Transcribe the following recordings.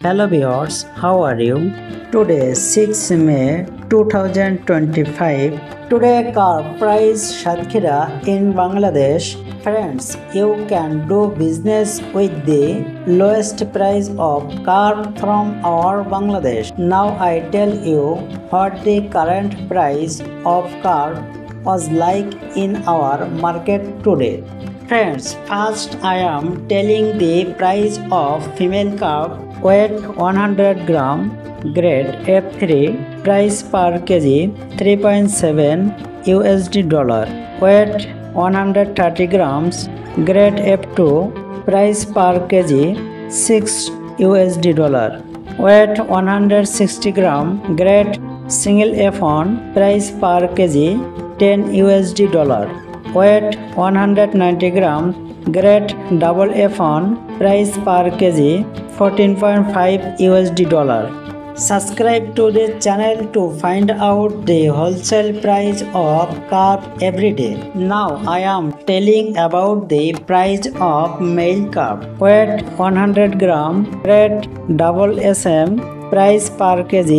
Hello viewers, how are you? Today 6 May 2025. Today car price Shatkhira in Bangladesh. Friends, you can do business with the lowest price of car from our Bangladesh. Now I tell you what the current price of car was like in our market today. Friends, first I am telling the price of female calf weight 100 gram grade F3 price per kg 3.7 USD dollar, weight 130 grams grade F2 price per kg 6 USD dollar, weight 160 gram grade single F1 price per kg 10 USD dollar, weight 190 gram grade double F1 price per kg 14.5 USD dollar. Subscribe to the channel to find out the wholesale price of calf every day. Now I am telling about the price of male calf. Weight 100 gram grade double SM price per kg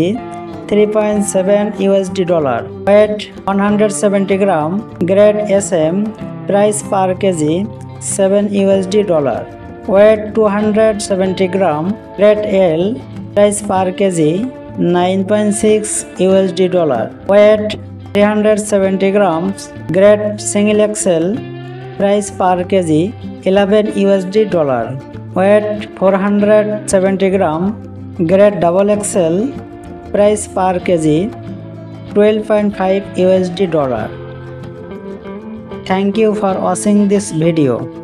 3.7 USD dollar, weight 170 gram grade SM price per kg 7 USD dollar, weight 270 gram grade L price per kg 9.6 USD dollar, weight 370 grams grade single XL price per kg 11 USD dollar, weight 470 gram grade double XL price per kg 12.5 USD dollar. Thank you for watching this video.